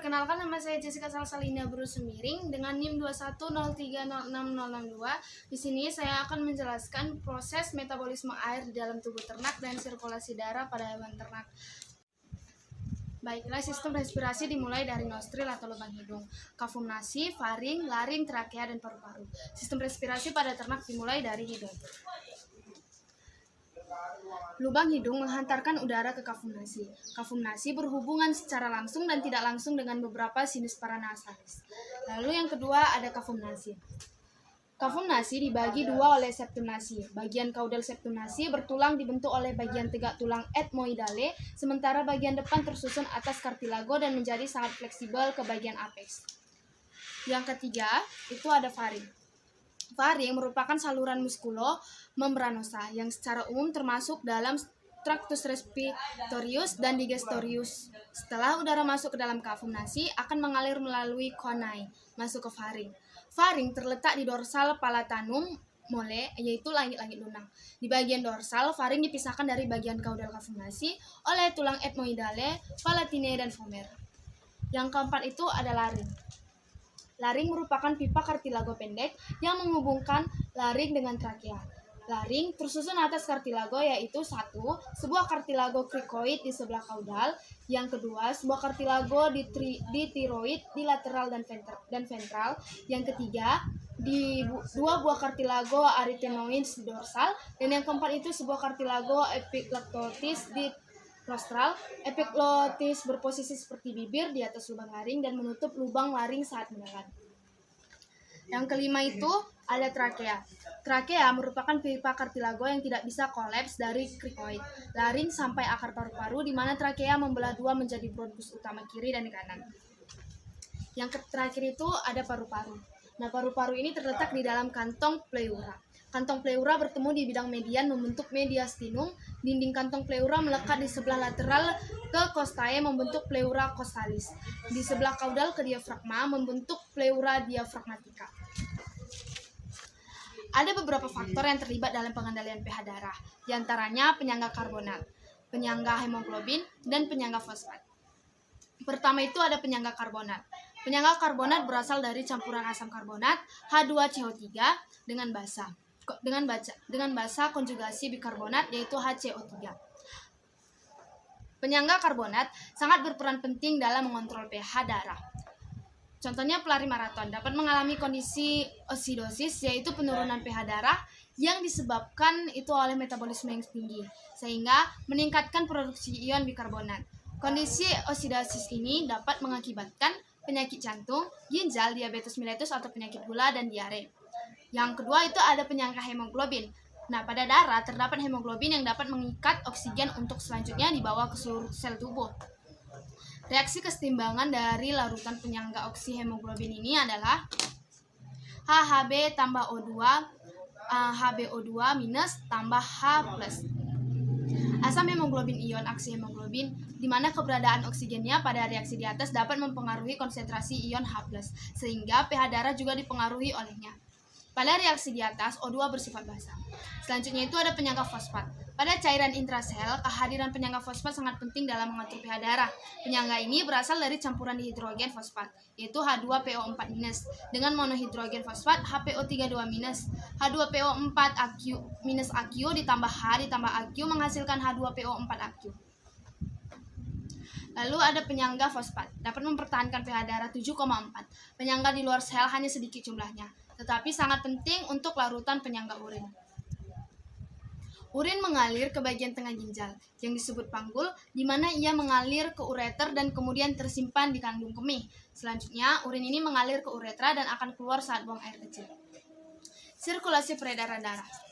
Perkenalkan, nama saya Jessica Salsalina Brusemiring dengan NIM 210306062. Di sini saya akan menjelaskan proses metabolisme air di dalam tubuh ternak dan sirkulasi darah pada hewan ternak. Baiklah, sistem respirasi dimulai dari nostril atau lubang hidung, kafumnasi, faring, laring, trakea, dan paru-paru. Sistem respirasi pada ternak dimulai dari hidung. Lubang hidung menghantarkan udara ke kafumnasi. Kafumnasi berhubungan secara langsung dan tidak langsung dengan beberapa sinus paranasalis. Lalu yang kedua ada kafumnasi. Kafumnasi dibagi dua oleh septum nasi. Bagian kaudal septum nasi bertulang dibentuk oleh bagian tegak tulang ethmoidale, sementara bagian depan tersusun atas kartilago dan menjadi sangat fleksibel ke bagian apex. Yang ketiga itu ada faring. Faring merupakan saluran muskulo membranosa yang secara umum termasuk dalam tractus respiratorius dan digestorius. Setelah udara masuk ke dalam kafumnasi, akan mengalir melalui conai masuk ke faring. Faring terletak di dorsal palatanum mole, yaitu langit-langit lunang. Di bagian dorsal, faring dipisahkan dari bagian kaudal kafumnasi oleh tulang ethmoidale, palatine, dan vomer. Yang keempat itu ada laring. Laring merupakan pipa kartilago pendek yang menghubungkan laring dengan trakea. Laring tersusun atas kartilago, yaitu satu, sebuah kartilago krikoid di sebelah kaudal, yang kedua, sebuah kartilago di tiroid di lateral dan ventral, yang ketiga, dua buah kartilago arytenoid di dorsal, dan yang keempat itu sebuah kartilago epiglotis di rostral. Epiglotis berposisi seperti bibir di atas lubang laring dan menutup lubang laring saat menelan. Yang kelima itu ada trakea. Trakea merupakan pipa kartilago yang tidak bisa kolaps dari krikoid, laring sampai akar paru-paru, di mana trakea membelah dua menjadi bronkus utama kiri dan kanan. Yang terakhir itu ada paru-paru. Nah, paru-paru ini terletak di dalam kantong pleura. Kantong pleura bertemu di bidang median membentuk mediastinum. Dinding kantong pleura melekat di sebelah lateral ke costae membentuk pleura costalis. Di sebelah kaudal ke diafragma membentuk pleura diafragmatica. Ada beberapa faktor yang terlibat dalam pengendalian pH darah, di antaranya penyangga karbonat, penyangga hemoglobin, dan penyangga fosfat. Pertama itu ada penyangga karbonat. Penyangga karbonat berasal dari campuran asam karbonat H2CO3 dengan basa konjugasi bikarbonat, yaitu HCO3. Penyangga karbonat sangat berperan penting dalam mengontrol pH darah. Contohnya pelari maraton dapat mengalami kondisi osidosis, yaitu penurunan pH darah yang disebabkan itu oleh metabolisme yang tinggi, sehingga meningkatkan produksi ion bikarbonat. Kondisi osidosis ini dapat mengakibatkan penyakit jantung, ginjal, diabetes mellitus atau penyakit gula, dan diare. Yang kedua itu ada penyangga hemoglobin. Nah, pada darah terdapat hemoglobin yang dapat mengikat oksigen untuk selanjutnya dibawa ke seluruh sel tubuh. Reaksi kesetimbangan dari larutan penyangga oksihemoglobin ini adalah HHB tambah O2, HbO2 minus tambah H+. Asam hemoglobin ion aksi hemoglobin, di mana keberadaan oksigennya pada reaksi di atas dapat mempengaruhi konsentrasi ion H+, sehingga pH darah juga dipengaruhi olehnya. Pada reaksi di atas, O2 bersifat basa. Selanjutnya itu ada penyangga fosfat. Pada cairan intrasel, kehadiran penyangga fosfat sangat penting dalam mengatur pH darah. Penyangga ini berasal dari campuran dihidrogen fosfat, yaitu H2PO4- dengan monohidrogen fosfat HPO32-, H2PO4- ditambah H ditambah Aq menghasilkan H2PO4-Aq. Lalu ada penyangga fosfat, dapat mempertahankan pH darah 7,4. Penyangga di luar sel hanya sedikit jumlahnya, tetapi sangat penting untuk larutan penyangga urin. Urin mengalir ke bagian tengah ginjal, yang disebut panggul, di mana ia mengalir ke ureter dan kemudian tersimpan di kandung kemih. Selanjutnya, urin ini mengalir ke uretra dan akan keluar saat buang air kecil. Sirkulasi peredaran darah.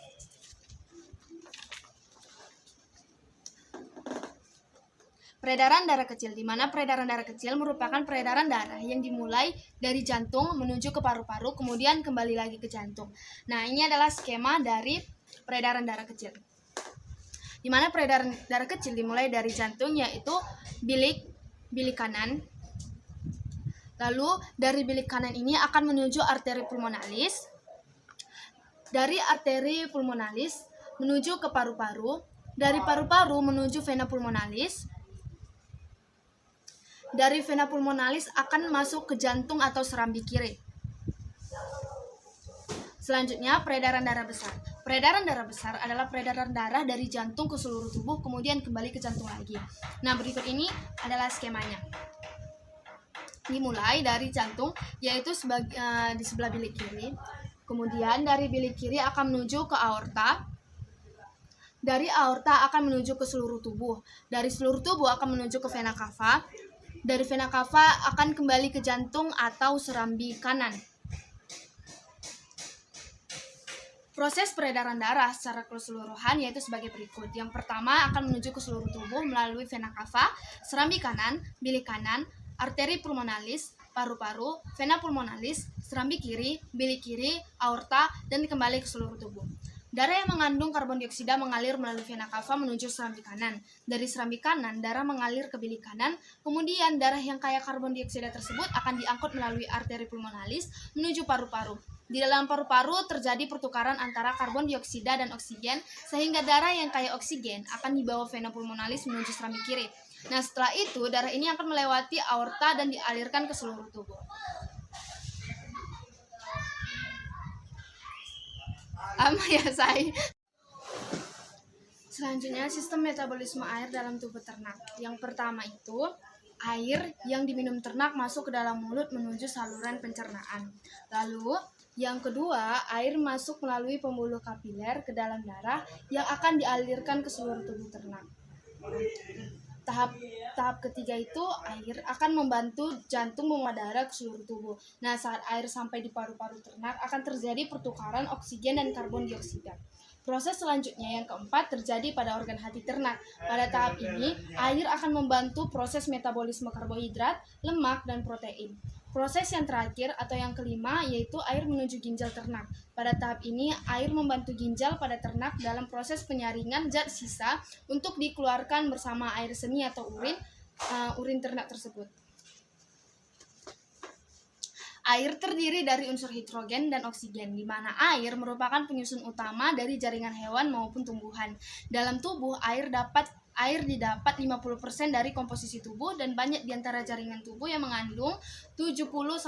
Peredaran darah kecil, di mana peredaran darah kecil merupakan peredaran darah yang dimulai dari jantung menuju ke paru-paru, kemudian kembali lagi ke jantung. Nah, ini adalah skema dari peredaran darah kecil. Di mana peredaran darah kecil dimulai dari jantung, yaitu bilik kanan. Lalu dari bilik kanan ini akan menuju arteri pulmonalis. Dari arteri pulmonalis menuju ke paru-paru. Dari paru-paru menuju vena pulmonalis. dari vena pulmonalis akan masuk ke jantung atau serambi kiri. Selanjutnya, peredaran darah besar. Peredaran darah besar adalah peredaran darah dari jantung ke seluruh tubuh, kemudian kembali ke jantung lagi. Nah, berikut ini adalah skemanya. Dimulai dari jantung, yaitu di sebelah bilik kiri. Kemudian dari bilik kiri akan menuju ke aorta. Dari aorta akan menuju ke seluruh tubuh. Dari seluruh tubuh akan menuju ke vena cava. Dari vena cava akan kembali ke jantung atau serambi kanan. Proses peredaran darah secara keseluruhan yaitu sebagai berikut. Yang pertama akan menuju ke seluruh tubuh melalui vena cava, serambi kanan, bilik kanan, arteri pulmonalis, paru-paru, vena pulmonalis, serambi kiri, bilik kiri, aorta, dan kembali ke seluruh tubuh. Darah yang mengandung karbon dioksida mengalir melalui vena cava menuju serambi kanan. Dari serambi kanan, darah mengalir ke bilik kanan, kemudian darah yang kaya karbon dioksida tersebut akan diangkut melalui arteri pulmonalis menuju paru-paru. Di dalam paru-paru terjadi pertukaran antara karbon dioksida dan oksigen, sehingga darah yang kaya oksigen akan dibawa vena pulmonalis menuju serambi kiri. Nah, setelah itu, darah ini akan melewati aorta dan dialirkan ke seluruh tubuh. Selanjutnya, sistem metabolisme air dalam tubuh ternak. Yang pertama itu, air yang diminum ternak masuk ke dalam mulut menuju saluran pencernaan. Lalu, yang kedua, air masuk melalui pembuluh kapiler ke dalam darah yang akan dialirkan ke seluruh tubuh ternak. Tahap ketiga itu, air akan membantu jantung membawa darah ke seluruh tubuh. Nah, saat air sampai di paru-paru ternak akan terjadi pertukaran oksigen dan karbon dioksida. Proses selanjutnya yang keempat terjadi pada organ hati ternak. Pada tahap ini, air akan membantu proses metabolisme karbohidrat, lemak, dan protein. Proses yang terakhir atau yang kelima yaitu air menuju ginjal ternak. Pada tahap ini, air membantu ginjal pada ternak dalam proses penyaringan zat sisa untuk dikeluarkan bersama air seni atau urin ternak tersebut. Air terdiri dari unsur hidrogen dan oksigen, di mana air merupakan penyusun utama dari jaringan hewan maupun tumbuhan. Dalam tubuh, air didapat 50% dari komposisi tubuh dan banyak di antara jaringan tubuh yang mengandung 70-90%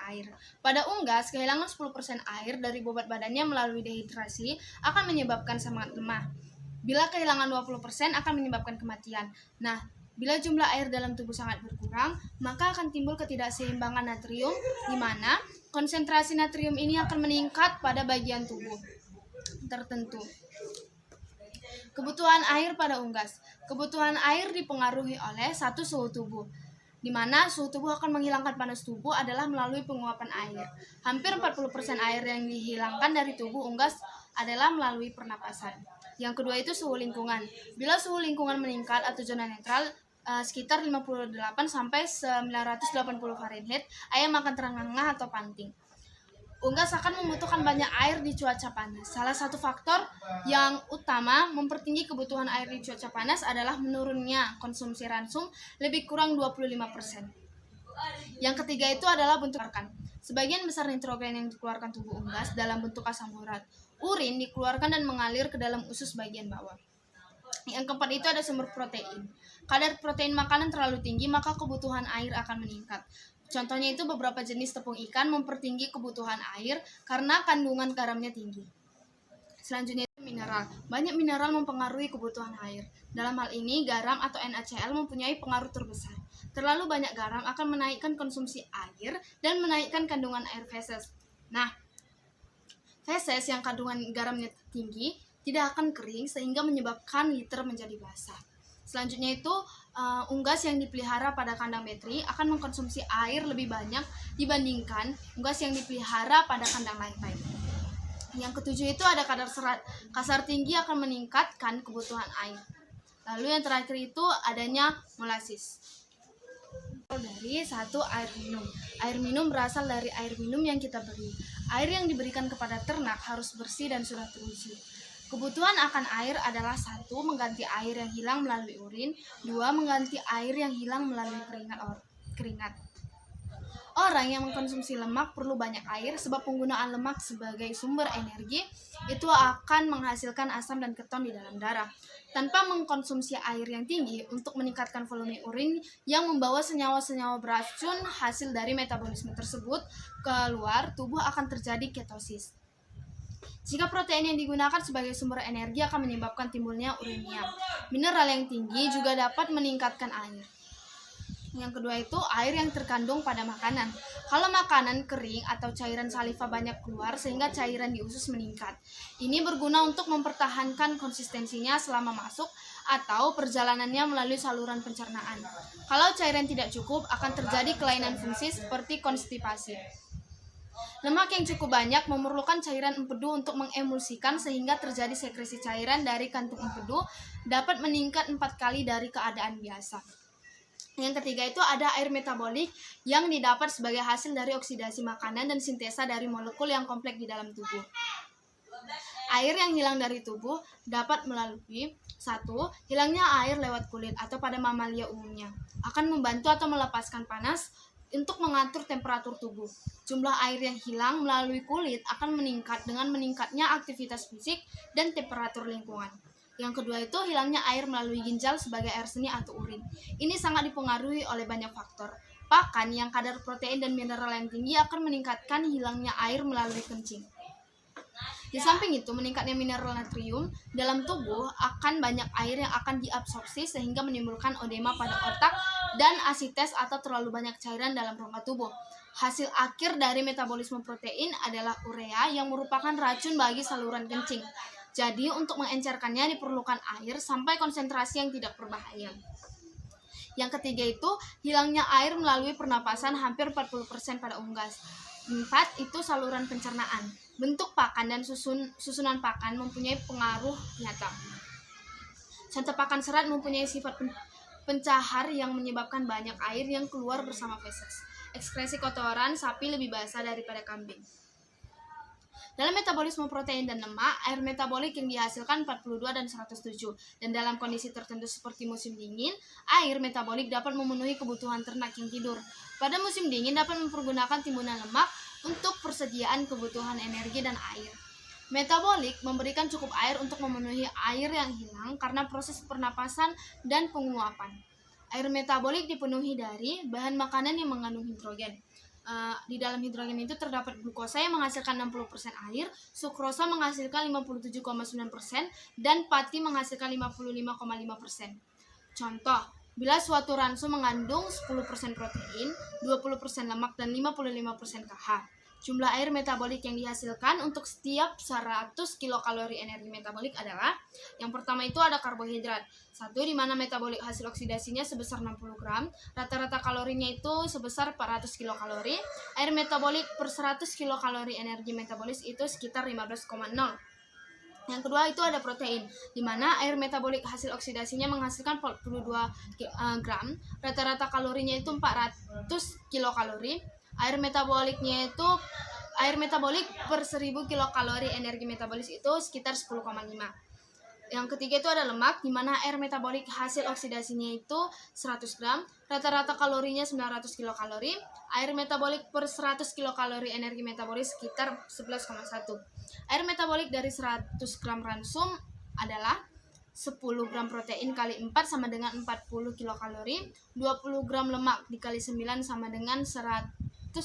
air. Pada unggas, kehilangan 10% air dari bobot badannya melalui dehidrasi akan menyebabkan semangat lemah. Bila kehilangan 20% akan menyebabkan kematian. Nah, bila jumlah air dalam tubuh sangat berkurang, maka akan timbul ketidakseimbangan natrium, di mana konsentrasi natrium ini akan meningkat pada bagian tubuh tertentu. Kebutuhan air pada unggas. Kebutuhan air dipengaruhi oleh satu suhu tubuh, di mana suhu tubuh akan menghilangkan panas tubuh adalah melalui penguapan air. Hampir 40% air yang dihilangkan dari tubuh unggas adalah melalui pernapasan. Yang kedua itu suhu lingkungan. Bila suhu lingkungan meningkat atau zona netral sekitar 58 sampai 980 Fahrenheit, ayam akan terengah-engah atau panting. Unggas akan membutuhkan banyak air di cuaca panas. Salah satu faktor yang utama mempertinggi kebutuhan air di cuaca panas adalah menurunnya konsumsi ransum lebih kurang 25%. Yang ketiga itu adalah bentuk organ. Sebagian besar nitrogen yang dikeluarkan tubuh unggas dalam bentuk asam urat. Urin dikeluarkan dan mengalir ke dalam usus bagian bawah. Yang keempat itu ada sumber protein. Kadar protein makanan terlalu tinggi, maka kebutuhan air akan meningkat. Contohnya itu beberapa jenis tepung ikan mempertinggi kebutuhan air karena kandungan garamnya tinggi. Selanjutnya itu mineral. Banyak mineral mempengaruhi kebutuhan air. Dalam hal ini, garam atau NaCl mempunyai pengaruh terbesar. Terlalu banyak garam akan menaikkan konsumsi air dan menaikkan kandungan air feses. Nah, feses yang kandungan garamnya tinggi tidak akan kering sehingga menyebabkan liter menjadi basah. Selanjutnya itu unggas yang dipelihara pada kandang bateri akan mengkonsumsi air lebih banyak dibandingkan unggas yang dipelihara pada kandang lain-lain. Yang ketujuh itu ada kadar serat. Kasar tinggi akan meningkatkan kebutuhan air. Lalu yang terakhir itu adanya molasis. Dari satu air minum. Air minum berasal dari air minum yang kita beri. Air yang diberikan kepada ternak harus bersih dan sudah teruji. Kebutuhan akan air adalah 1. Mengganti air yang hilang melalui urin. 2. Mengganti air yang hilang melalui keringat. Orang yang mengkonsumsi lemak perlu banyak air sebab penggunaan lemak sebagai sumber energi itu akan menghasilkan asam dan keton di dalam darah. Tanpa mengkonsumsi air yang tinggi untuk meningkatkan volume urin yang membawa senyawa-senyawa beracun hasil dari metabolisme tersebut keluar, tubuh akan terjadi ketosis. Jika protein yang digunakan sebagai sumber energi akan menyebabkan timbulnya uremia. Mineral yang tinggi juga dapat meningkatkan air. Yang kedua itu air yang terkandung pada makanan. Kalau makanan kering atau cairan saliva banyak keluar sehingga cairan di usus meningkat. Ini berguna untuk mempertahankan konsistensinya selama masuk atau perjalanannya melalui saluran pencernaan. Kalau cairan tidak cukup akan terjadi kelainan fungsi seperti konstipasi. Lemak yang cukup banyak memerlukan cairan empedu untuk mengemulsikan sehingga terjadi sekresi cairan dari kantung empedu dapat meningkat 4 kali dari keadaan biasa. Yang ketiga itu ada air metabolik yang didapat sebagai hasil dari oksidasi makanan dan sintesa dari molekul yang kompleks di dalam tubuh. Air yang hilang dari tubuh dapat melalui 1. Hilangnya air lewat kulit atau pada mamalia umumnya akan membantu atau melepaskan panas untuk mengatur temperatur tubuh. Jumlah air yang hilang melalui kulit akan meningkat dengan meningkatnya aktivitas fisik dan temperatur lingkungan. Yang kedua itu hilangnya air melalui ginjal sebagai air seni atau urin. Ini sangat dipengaruhi oleh banyak faktor. Pakan yang kadar protein dan mineral yang tinggi akan meningkatkan hilangnya air melalui kencing. Di samping itu, meningkatnya mineral natrium dalam tubuh akan banyak air yang akan diabsorpsi sehingga menimbulkan edema pada otak dan asites atau terlalu banyak cairan dalam rongga tubuh. Hasil akhir dari metabolisme protein adalah urea yang merupakan racun bagi saluran kencing. Jadi, untuk mengencerkannya diperlukan air sampai konsentrasi yang tidak berbahaya. Yang ketiga itu, hilangnya air melalui pernapasan hampir 40% pada unggas. 4. Itu saluran pencernaan. Bentuk pakan dan susunan pakan mempunyai pengaruh nyata. Contoh pakan serat mempunyai sifat pencahar yang menyebabkan banyak air yang keluar bersama feses. Ekskresi kotoran sapi lebih basah daripada kambing. Dalam metabolisme protein dan lemak, air metabolik yang dihasilkan 42 dan 107. Dan dalam kondisi tertentu seperti musim dingin, air metabolik dapat memenuhi kebutuhan ternak yang tidur. Pada musim dingin dapat mempergunakan timbunan lemak untuk persediaan kebutuhan energi dan air. Metabolik memberikan cukup air untuk memenuhi air yang hilang karena proses pernapasan dan penguapan. Air metabolik dipenuhi dari bahan makanan yang mengandung hidrogen. Di dalam hidrogen itu terdapat glukosa yang menghasilkan 60% air, sukrosa menghasilkan 57,9%, dan pati menghasilkan 55,5%. Contoh, bila suatu ransu mengandung 10% protein, 20% lemak, dan 55% KH. Jumlah air metabolik yang dihasilkan untuk setiap 100 kilokalori energi metabolik adalah yang pertama itu ada karbohidrat. 1 di mana metabolik hasil oksidasinya sebesar 60 gram, rata-rata kalorinya itu sebesar 400 kilokalori. Air metabolik per 100 kilokalori energi metabolis itu sekitar 15,0. Yang kedua itu ada protein, di mana air metabolik hasil oksidasinya menghasilkan 42 gram, rata-rata kalorinya itu 400 kilokalori. Air metabolik per 1000 kilokalori energi metabolis itu sekitar 10,5. Yang ketiga itu ada lemak, di mana air metabolik hasil oksidasinya itu 100 gram, rata-rata kalorinya 900 kilokalori. Air metabolik per 100 kilokalori energi metabolis sekitar 11,1. Air metabolik dari 100 gram ransum adalah 10 gram protein kali 4 sama dengan 40 kilokalori, 20 gram lemak dikali 9 sama dengan 180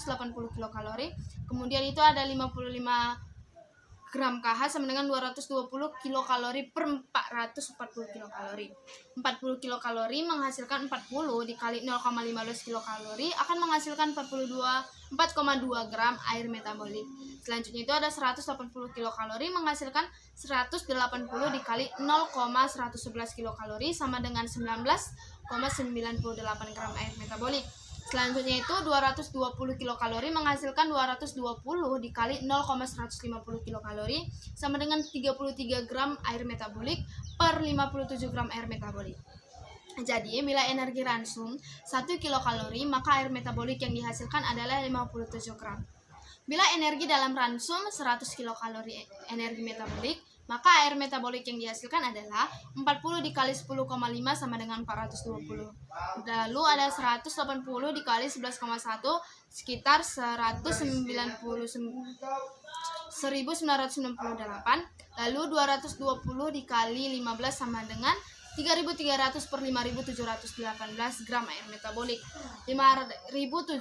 kilokalori. Kemudian itu ada 55 gram KH sama dengan 220 kilokalori per 440 kilokalori. 40 kilokalori menghasilkan 40 dikali 0,15 kilokalori akan menghasilkan 4,2 gram air metabolik. Selanjutnya itu ada 180 kilokalori menghasilkan 180 dikali 0,111 kilokalori sama dengan 19,98 gram air metabolik. Selanjutnya itu 220 kilokalori menghasilkan 220 dikali 0,150 kilokalori sama dengan 33 gram air metabolik per 57 gram air metabolik. Jadi, bila energi ransum 1 kilokalori, maka air metabolik yang dihasilkan adalah 57 gram. Bila energi dalam ransum 100 kilokalori energi metabolik, Maka air metabolik yang dihasilkan adalah 40 dikali 10,5 sama dengan 420. Lalu ada 180 dikali 11,1 sekitar 1998. Lalu 220 dikali 15 sama dengan 3.300 per 5.718 gram air metabolik. 5.718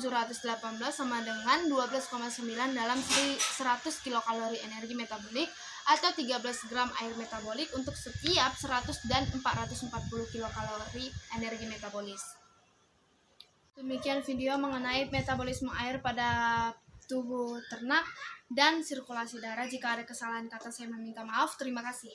sama dengan 12,9 dalam 100 kilokalori energi metabolik atau 13 gram air metabolik untuk setiap 100 dan 440 kilokalori energi metabolis. Demikian video mengenai metabolisme air pada tubuh ternak dan sirkulasi darah. Jika ada kesalahan kata saya meminta maaf. Terima kasih.